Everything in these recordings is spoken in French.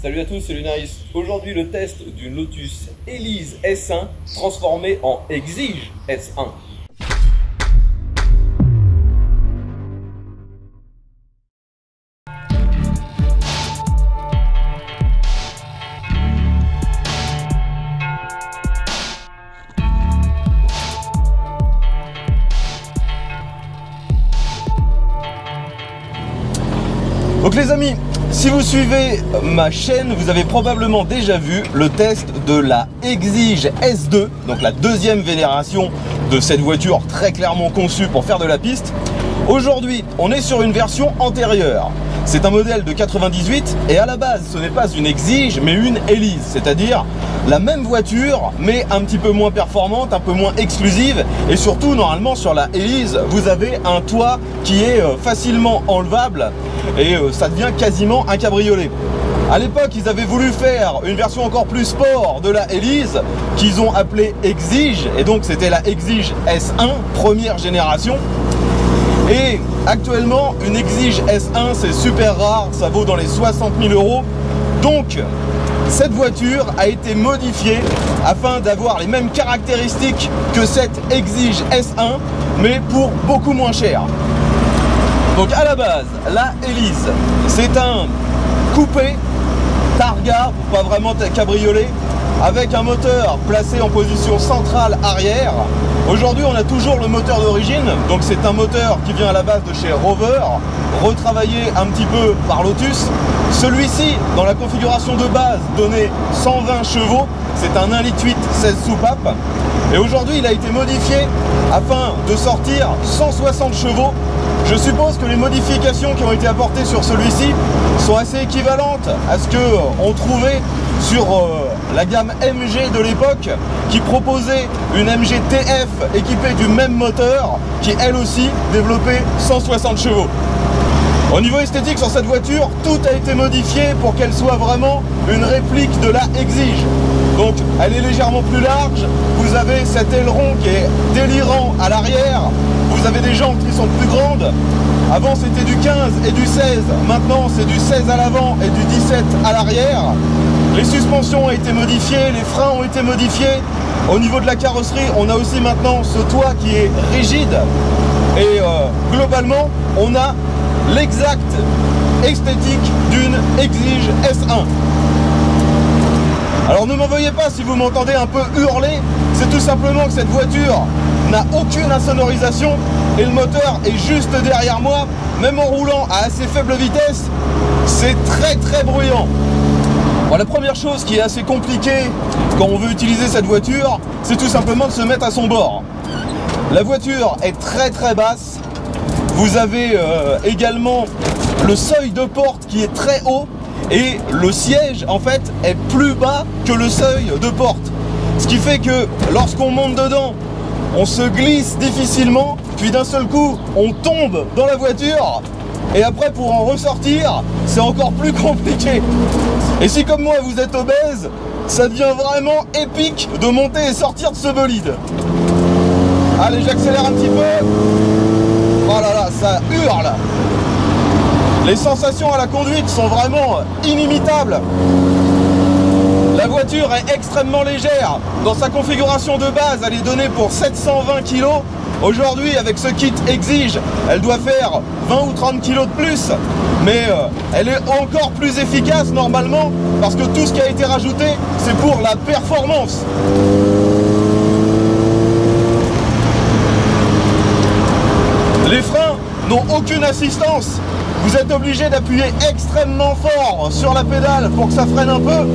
Salut à tous, c'est Lunaris. Aujourd'hui, le test d'une Lotus Elise S1 transformée en Exige S1. Donc les amis, si vous suivez ma chaîne, vous avez probablement déjà vu le test de la Exige S2, donc la deuxième génération de cette voiture très clairement conçue pour faire de la piste. Aujourd'hui, on est sur une version antérieure. C'est un modèle de 98 et à la base, ce n'est pas une Exige mais une Elise, c'est-à-dire la même voiture mais un petit peu moins performante, un peu moins exclusive et surtout normalement sur la Elise, vous avez un toit qui est facilement enlevable et ça devient quasiment un cabriolet. À l'époque, ils avaient voulu faire une version encore plus sport de la Elise qu'ils ont appelée Exige et donc c'était la Exige S1 première génération. Et actuellement, une Exige S1, c'est super rare, ça vaut dans les 60 000 €. Donc, cette voiture a été modifiée afin d'avoir les mêmes caractéristiques que cette Exige S1, mais pour beaucoup moins cher. Donc, à la base, la Elise, c'est un coupé Targa, pas vraiment cabriolet, avec un moteur placé en position centrale arrière. Aujourd'hui, on a toujours le moteur d'origine, donc c'est un moteur qui vient à la base de chez Rover, retravaillé un petit peu par Lotus. Celui-ci, dans la configuration de base, donnait 120 chevaux, c'est un 1,8 litre 16 soupapes. Et aujourd'hui, il a été modifié afin de sortir 160 chevaux. Je suppose que les modifications qui ont été apportées sur celui-ci sont assez équivalentes à ce qu'on trouvait sur la gamme MG de l'époque, qui proposait une MG TF équipée du même moteur, qui elle aussi développait 160 chevaux. Au niveau esthétique sur cette voiture, tout a été modifié pour qu'elle soit vraiment une réplique de la Exige. Donc elle est légèrement plus large, vous avez cet aileron qui est délirant à l'arrière, vous avez des jantes qui sont plus grandes. Avant c'était du 15 et du 16, maintenant c'est du 16 à l'avant et du 17 à l'arrière. Les suspensions ont été modifiées, les freins ont été modifiés. Au niveau de la carrosserie, on a aussi maintenant ce toit qui est rigide. Et globalement, on a l'exact esthétique d'une Exige S1. Alors ne m'en veuillez pas si vous m'entendez un peu hurler, c'est tout simplement que cette voiture n'a aucune insonorisation et le moteur est juste derrière moi. Même en roulant à assez faible vitesse, c'est très bruyant. Bon, la première chose qui est assez compliquée quand on veut utiliser cette voiture, c'est tout simplement de se mettre à son bord. La voiture est très basse. Vous avez également le seuil de porte qui est très haut et le siège en fait est plus bas que le seuil de porte. Ce qui fait que lorsqu'on monte dedans, on se glisse difficilement, puis d'un seul coup, on tombe dans la voiture. Et après, pour en ressortir, c'est encore plus compliqué. Et si comme moi, vous êtes obèse, ça devient vraiment épique de monter et sortir de ce bolide. Allez, j'accélère un petit peu. Oh là là, ça hurle. Les sensations à la conduite sont vraiment inimitables. La voiture est extrêmement légère. Dans sa configuration de base, elle est donnée pour 720 kg. Aujourd'hui, avec ce kit Exige, elle doit faire 20 ou 30 kg de plus. Mais elle est encore plus efficace normalement, parce que tout ce qui a été rajouté, c'est pour la performance. Les freins n'ont aucune assistance. Vous êtes obligé d'appuyer extrêmement fort sur la pédale pour que ça freine un peu.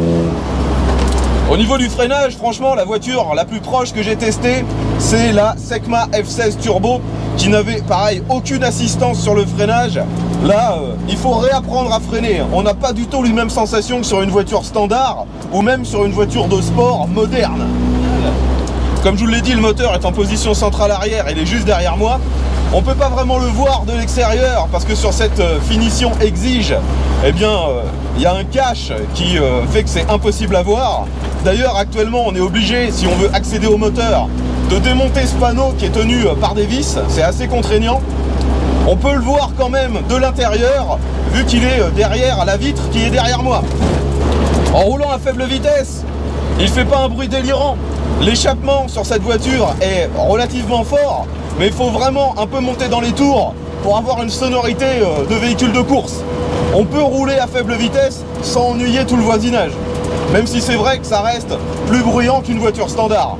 Au niveau du freinage, franchement, la voiture la plus proche que j'ai testée, c'est la Secma F16 Turbo, qui n'avait, pareil, aucune assistance sur le freinage. Là, il faut réapprendre à freiner. On n'a pas du tout les mêmes sensations que sur une voiture standard, ou même sur une voiture de sport moderne. Comme je vous l'ai dit, le moteur est en position centrale arrière, il est juste derrière moi. On peut pas vraiment le voir de l'extérieur parce que sur cette finition Exige, eh bien, il y a un cache qui fait que c'est impossible à voir. D'ailleurs, actuellement, on est obligé, si on veut accéder au moteur, de démonter ce panneau qui est tenu par des vis. C'est assez contraignant. On peut le voir quand même de l'intérieur, vu qu'il est derrière la vitre qui est derrière moi. En roulant à faible vitesse, il fait pas un bruit délirant. L'échappement sur cette voiture est relativement fort, mais il faut vraiment un peu monter dans les tours pour avoir une sonorité de véhicule de course. On peut rouler à faible vitesse sans ennuyer tout le voisinage, même si c'est vrai que ça reste plus bruyant qu'une voiture standard.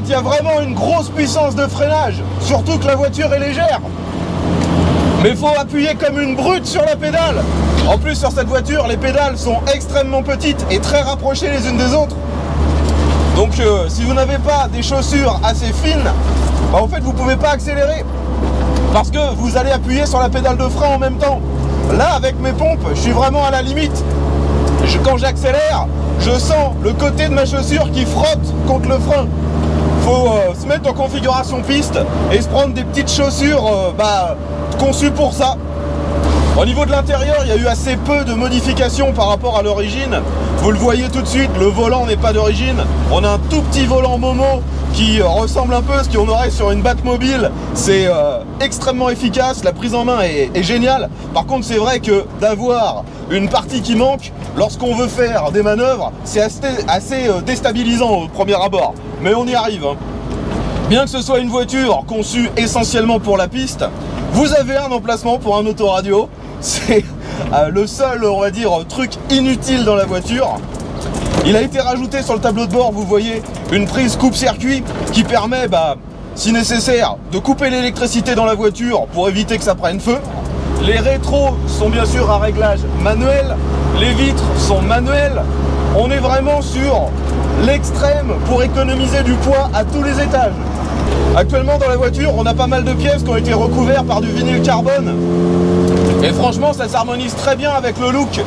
Il y a vraiment une grosse puissance de freinage, surtout que la voiture est légère. Mais il faut appuyer comme une brute sur la pédale. En plus, sur cette voiture, les pédales sont extrêmement petites et très rapprochées les unes des autres. Donc si vous n'avez pas des chaussures assez fines, en fait vous ne pouvez pas accélérer parce que vous allez appuyer sur la pédale de frein en même temps. Là, avec mes pompes, je suis vraiment à la limite. Quand j'accélère, je sens le côté de ma chaussure qui frotte contre le frein. Faut se mettre en configuration piste et se prendre des petites chaussures conçues pour ça. Au niveau de l'intérieur, il y a eu assez peu de modifications par rapport à l'origine. Vous le voyez tout de suite, le volant n'est pas d'origine. On a un tout petit volant Momo qui ressemble un peu à ce qu'on aurait sur une Batmobile. C'est extrêmement efficace, la prise en main est géniale. Par contre, c'est vrai que d'avoir une partie qui manque lorsqu'on veut faire des manœuvres, c'est assez déstabilisant au premier abord. Mais on y arrive. Bien que ce soit une voiture conçue essentiellement pour la piste, vous avez un emplacement pour un autoradio. C'est le seul, on va dire, truc inutile dans la voiture. Il a été rajouté sur le tableau de bord, vous voyez, une prise coupe-circuit qui permet, si nécessaire, de couper l'électricité dans la voiture pour éviter que ça prenne feu. Les rétros sont bien sûr à réglage manuel, les vitres sont manuelles. On est vraiment sur l'extrême pour économiser du poids à tous les étages. Actuellement dans la voiture, on a pas mal de pièces qui ont été recouvertes par du vinyle carbone. Et franchement, ça s'harmonise très bien avec le look.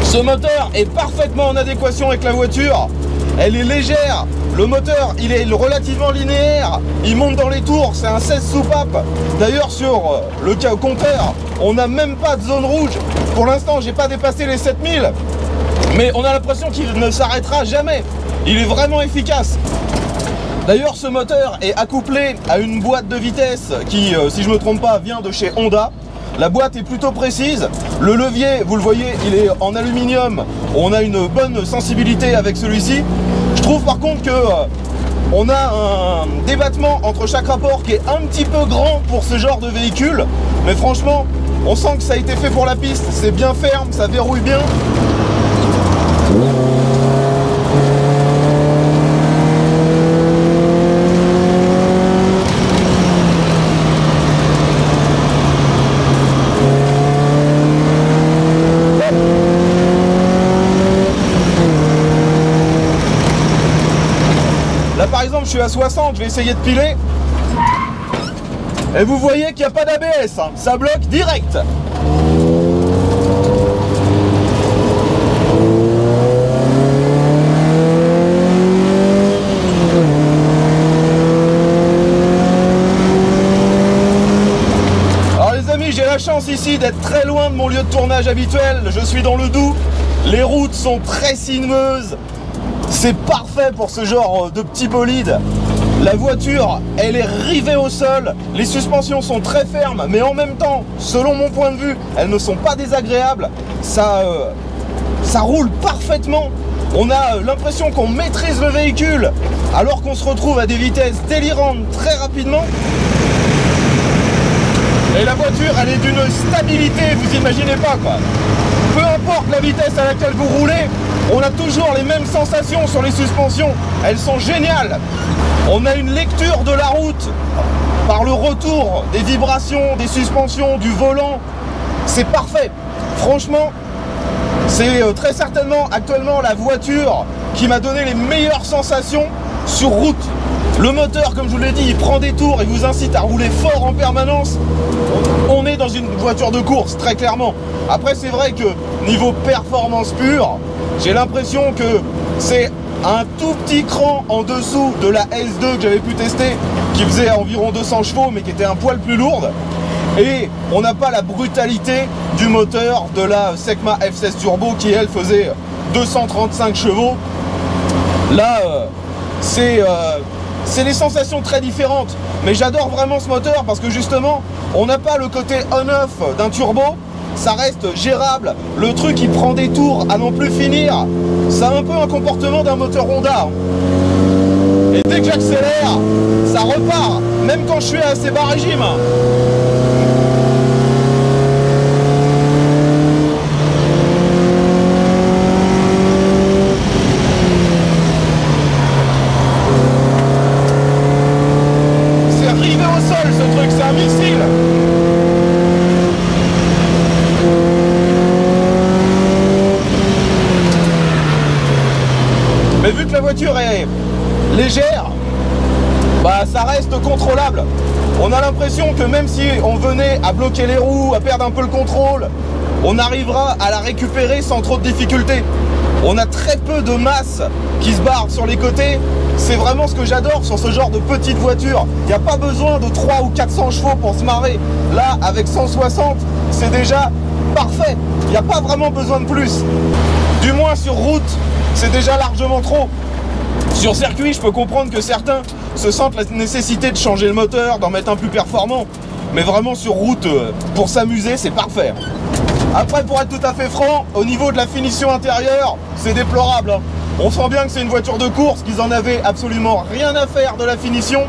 Ce moteur est parfaitement en adéquation avec la voiture. Elle est légère. Le moteur, il est relativement linéaire. Il monte dans les tours. C'est un 16 soupape. D'ailleurs, sur le compteur, on n'a même pas de zone rouge. Pour l'instant, j'ai pas dépassé les 7000. Mais on a l'impression qu'il ne s'arrêtera jamais. Il est vraiment efficace. D'ailleurs, ce moteur est accouplé à une boîte de vitesse qui, si je ne me trompe pas, vient de chez Honda. La boîte est plutôt précise, le levier, vous le voyez, il est en aluminium, on a une bonne sensibilité avec celui-ci. Je trouve par contre que on a un débattement entre chaque rapport qui est un petit peu grand pour ce genre de véhicule, mais franchement, on sent que ça a été fait pour la piste, c'est bien ferme, ça verrouille bien. Là par exemple je suis à 60, je vais essayer de piler. Et vous voyez qu'il n'y a pas d'ABS, hein. Ça bloque direct. Alors les amis, j'ai la chance ici d'être très loin de mon lieu de tournage habituel. Je suis dans le Doubs, les routes sont très sinueuses. C'est parfait pour ce genre de petit bolide. La voiture, elle est rivée au sol. Les suspensions sont très fermes, mais en même temps, selon mon point de vue, elles ne sont pas désagréables. Ça roule parfaitement. On a l'impression qu'on maîtrise le véhicule, alors qu'on se retrouve à des vitesses délirantes très rapidement. Et la voiture, elle est d'une stabilité, vous imaginez pas quoi. Peu importe la vitesse à laquelle vous roulez, on a toujours les mêmes sensations sur les suspensions. Elles sont géniales. On a une lecture de la route par le retour des vibrations, des suspensions, du volant. C'est parfait. Franchement, c'est très certainement actuellement la voiture qui m'a donné les meilleures sensations sur route. Le moteur, comme je vous l'ai dit, il prend des tours et vous incite à rouler fort en permanence. On est dans une voiture de course, très clairement. Après, c'est vrai que niveau performance pure, j'ai l'impression que c'est un tout petit cran en dessous de la S2 que j'avais pu tester, qui faisait environ 200 chevaux, mais qui était un poil plus lourde. Et on n'a pas la brutalité du moteur de la Secma F16 Turbo qui, elle, faisait 235 chevaux. Là, c'est des sensations très différentes. Mais j'adore vraiment ce moteur parce que justement, on n'a pas le côté on-off d'un turbo. Ça reste gérable. Le truc, il prend des tours à non plus finir. Ça a un peu un comportement d'un moteur Honda. Et dès que j'accélère, ça repart. Même quand je suis à assez bas régime. Mais vu que la voiture est légère, bah ça reste contrôlable. On a l'impression que même si on venait à bloquer les roues, à perdre un peu le contrôle, on arrivera à la récupérer sans trop de difficultés. On a très peu de masse qui se barre sur les côtés. C'est vraiment ce que j'adore sur ce genre de petite voiture. Il n'y a pas besoin de 300 ou 400 chevaux pour se marrer. Là, avec 160, c'est déjà parfait. Il n'y a pas vraiment besoin de plus. Du moins sur route, c'est déjà largement trop. Sur circuit, je peux comprendre que certains se sentent la nécessité de changer le moteur, d'en mettre un plus performant. Mais vraiment sur route, pour s'amuser, c'est parfait. Après, pour être tout à fait franc, au niveau de la finition intérieure, c'est déplorable. On sent bien que c'est une voiture de course, qu'ils en avaient absolument rien à faire de la finition.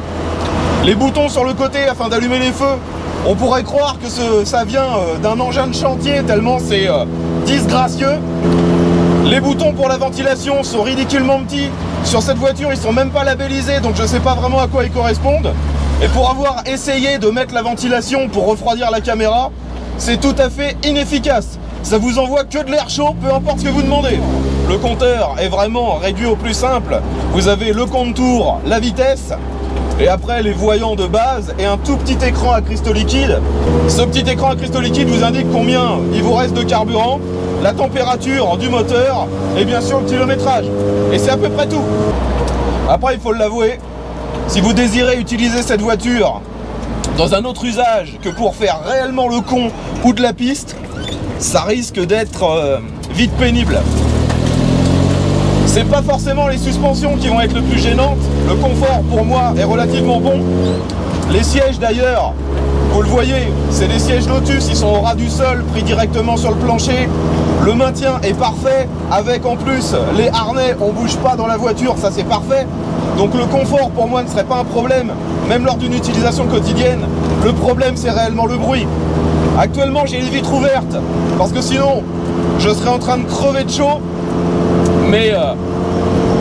Les boutons sur le côté afin d'allumer les feux, on pourrait croire que ça vient d'un engin de chantier, tellement c'est disgracieux. Les boutons pour la ventilation sont ridiculement petits. Sur cette voiture, ils sont même pas labellisés, donc je sais pas vraiment à quoi ils correspondent. Et pour avoir essayé de mettre la ventilation pour refroidir la caméra, c'est tout à fait inefficace. Ça vous envoie que de l'air chaud, peu importe ce que vous demandez. Le compteur est vraiment réduit au plus simple. Vous avez le contour, la vitesse, et après les voyants de base et un tout petit écran à cristaux liquides. Ce petit écran à cristaux liquides vous indique combien il vous reste de carburant, la température du moteur et bien sûr le kilométrage. Et c'est à peu près tout. Après, il faut l'avouer, si vous désirez utiliser cette voiture dans un autre usage que pour faire réellement le con ou de la piste, ça risque d'être vite pénible. C'est pas forcément les suspensions qui vont être le plus gênantes. Le confort pour moi est relativement bon. Les sièges d'ailleurs, vous le voyez, c'est des sièges Lotus, ils sont au ras du sol, pris directement sur le plancher. Le maintien est parfait, avec en plus les harnais, on bouge pas dans la voiture, ça c'est parfait. Donc le confort pour moi ne serait pas un problème, même lors d'une utilisation quotidienne. Le problème c'est réellement le bruit. Actuellement j'ai les vitres ouvertes, parce que sinon je serais en train de crever de chaud. Mais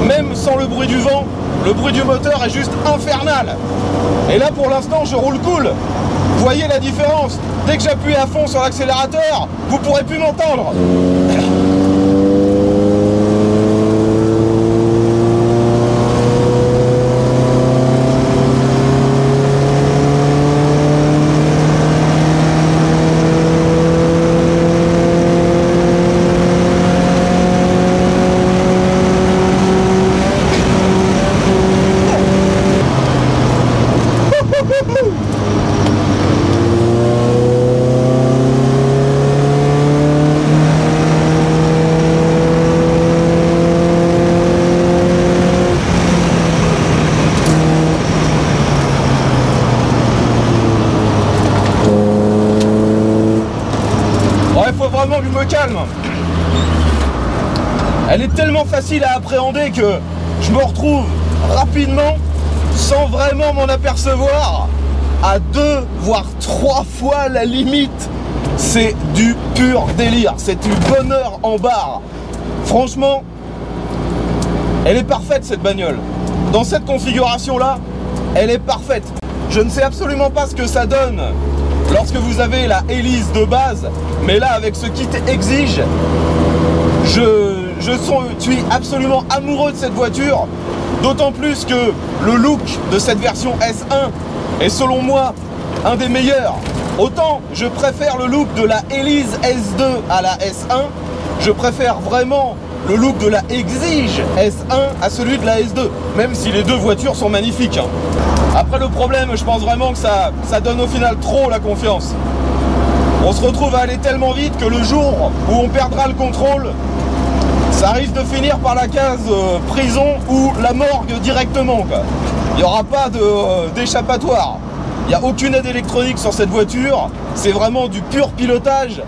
même sans le bruit du vent, le bruit du moteur est juste infernal. Et là pour l'instant je roule cool. Vous voyez la différence? Dès que j'appuie à fond sur l'accélérateur, vous pourrez plus m'entendre. Vraiment que je me calme. Elle est tellement facile à appréhender que je me retrouve rapidement sans vraiment m'en apercevoir à 2 voire 3 fois la limite. C'est du pur délire, c'est du bonheur en barre. Franchement, elle est parfaite cette bagnole. Dans cette configuration là, elle est parfaite. Je ne sais absolument pas ce que ça donne lorsque vous avez la hélice de base, mais là avec ce kit Exige, je suis absolument amoureux de cette voiture, d'autant plus que le look de cette version S1 est selon moi un des meilleurs. Autant je préfère le look de la Elise S2 à la S1, je préfère vraiment le look de la Exige S1 à celui de la S2, même si les deux voitures sont magnifiques. Après le problème, je pense vraiment que ça donne au final trop la confiance. On se retrouve à aller tellement vite que le jour où on perdra le contrôle, ça risque de finir par la case prison ou la morgue directement, quoi. Il n'y aura pas d'échappatoire. Il n'y a aucune aide électronique sur cette voiture. C'est vraiment du pur pilotage.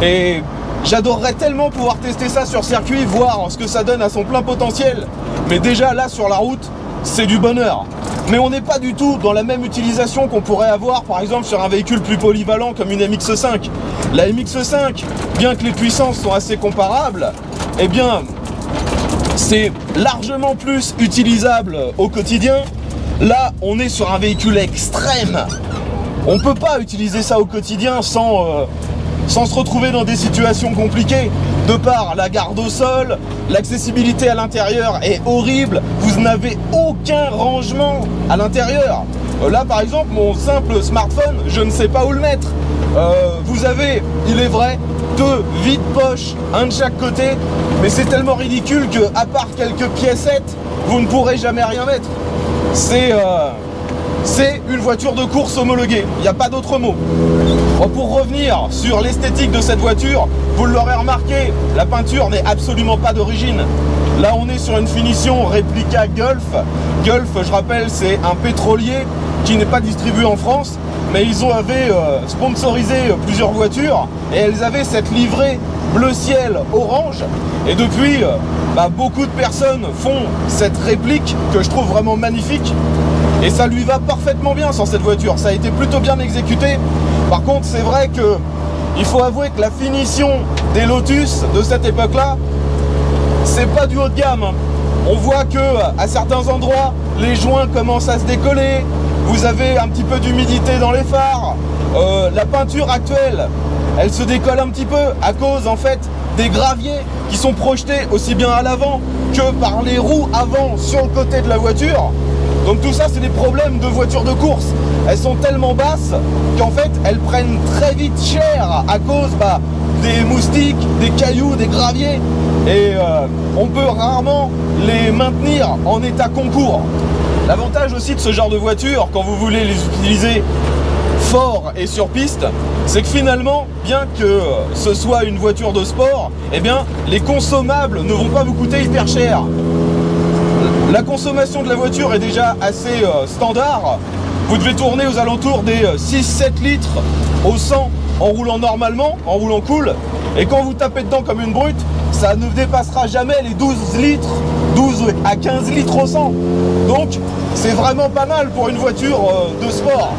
Et j'adorerais tellement pouvoir tester ça sur circuit, voir ce que ça donne à son plein potentiel. Mais déjà là sur la route, c'est du bonheur. Mais on n'est pas du tout dans la même utilisation qu'on pourrait avoir par exemple sur un véhicule plus polyvalent comme une MX-5. La MX-5, bien que les puissances sont assez comparables, eh bien c'est largement plus utilisable au quotidien. Là on est sur un véhicule extrême. On ne peut pas utiliser ça au quotidien sans se retrouver dans des situations compliquées. De par la garde au sol, l'accessibilité à l'intérieur est horrible, vous n'avez aucun rangement à l'intérieur. Là par exemple, mon simple smartphone, je ne sais pas où le mettre. Vous avez, il est vrai, 2 vides-poches, un de chaque côté, mais c'est tellement ridicule que, à part quelques piécettes, vous ne pourrez jamais rien mettre. C'est une voiture de course homologuée, il n'y a pas d'autre mot. Bon, pour revenir sur l'esthétique de cette voiture, vous l'aurez remarqué, la peinture n'est absolument pas d'origine. Là on est sur une finition réplica Gulf. Gulf, je rappelle, c'est un pétrolier qui n'est pas distribué en France, mais ils avaient sponsorisé plusieurs voitures et elles avaient cette livrée bleu ciel orange. Et depuis, beaucoup de personnes font cette réplique que je trouve vraiment magnifique. Et ça lui va parfaitement bien sur cette voiture, ça a été plutôt bien exécuté. Par contre, c'est vrai que il faut avouer que la finition des Lotus de cette époque-là, c'est pas du haut de gamme. On voit que à certains endroits, les joints commencent à se décoller, vous avez un petit peu d'humidité dans les phares. La peinture actuelle, elle se décolle un petit peu à cause en fait des graviers qui sont projetés aussi bien à l'avant que par les roues avant sur le côté de la voiture. Donc tout ça c'est des problèmes de voitures de course. Elles sont tellement basses qu'en fait elles prennent très vite cher à cause des moustiques, des cailloux, des graviers. Et on peut rarement les maintenir en état concours. L'avantage aussi de ce genre de voiture, quand vous voulez les utiliser fort et sur piste, c'est que finalement, bien que ce soit une voiture de sport, eh bien les consommables ne vont pas vous coûter hyper cher. La consommation de la voiture est déjà assez standard. Vous devez tourner aux alentours des 6-7 litres au 100 en roulant normalement, en roulant cool. Et quand vous tapez dedans comme une brute, ça ne dépassera jamais les 12 litres, 12 à 15 litres au 100. Donc c'est vraiment pas mal pour une voiture de sport.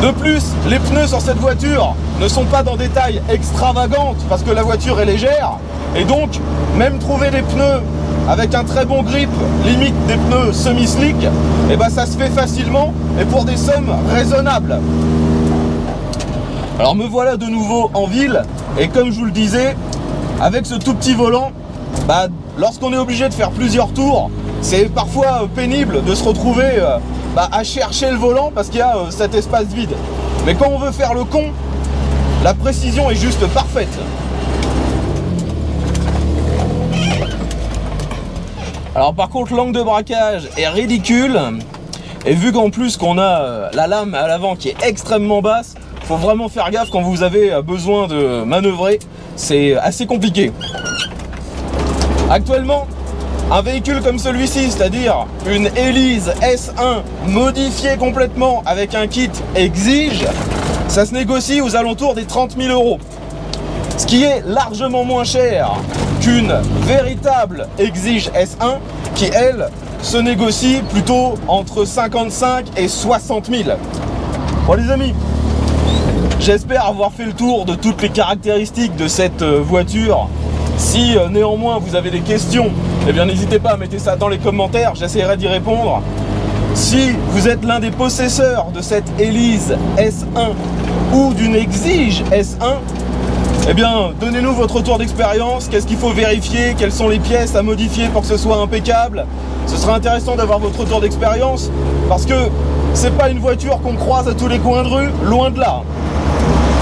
De plus, les pneus sur cette voiture ne sont pas dans des tailles extravagantes parce que la voiture est légère. Et donc, même trouver des pneus avec un très bon grip, limite des pneus semi-slick, et ça se fait facilement et pour des sommes raisonnables. Alors me voilà de nouveau en ville et comme je vous le disais, avec ce tout petit volant, lorsqu'on est obligé de faire plusieurs tours, c'est parfois pénible de se retrouver à chercher le volant parce qu'il y a cet espace vide. Mais quand on veut faire le con, la précision est juste parfaite. Alors par contre l'angle de braquage est ridicule et vu qu'en plus qu'on a la lame à l'avant qui est extrêmement basse, faut vraiment faire gaffe quand vous avez besoin de manœuvrer, c'est assez compliqué. Actuellement, un véhicule comme celui-ci, c'est-à-dire une Elise S1 modifiée complètement avec un kit Exige, ça se négocie aux alentours des 30 000 €. Ce qui est largement moins cher qu'une véritable Exige S1 qui, elle, se négocie plutôt entre 55 et 60 000. Bon les amis, j'espère avoir fait le tour de toutes les caractéristiques de cette voiture. Si néanmoins vous avez des questions, eh bien n'hésitez pas à mettre ça dans les commentaires, j'essaierai d'y répondre. Si vous êtes l'un des possesseurs de cette Elise S1 ou d'une Exige S1, eh bien donnez-nous votre retour d'expérience, qu'est-ce qu'il faut vérifier, quelles sont les pièces à modifier pour que ce soit impeccable. Ce sera intéressant d'avoir votre retour d'expérience parce que c'est pas une voiture qu'on croise à tous les coins de rue, loin de là.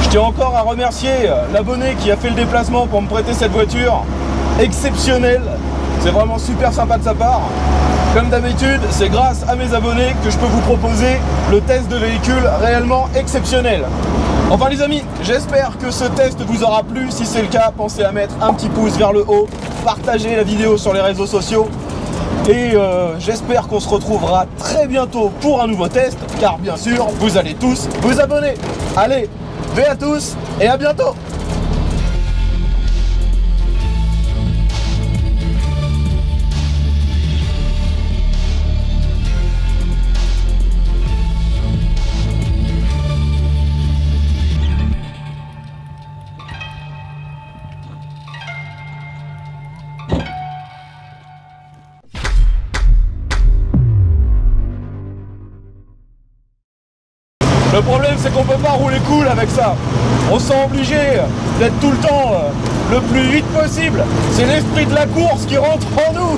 Je tiens encore à remercier l'abonné qui a fait le déplacement pour me prêter cette voiture. Exceptionnelle, c'est vraiment super sympa de sa part. Comme d'habitude, c'est grâce à mes abonnés que je peux vous proposer le test de véhicule réellement exceptionnel. Enfin les amis, j'espère que ce test vous aura plu. Si c'est le cas, pensez à mettre un petit pouce vers le haut, partagez la vidéo sur les réseaux sociaux. Et j'espère qu'on se retrouvera très bientôt pour un nouveau test, car bien sûr, vous allez tous vous abonner. Allez, V à tous et à bientôt. Le problème c'est qu'on peut pas rouler cool avec ça. On se sent obligé d'être tout le temps le plus vite possible. C'est l'esprit de la course qui rentre en nous.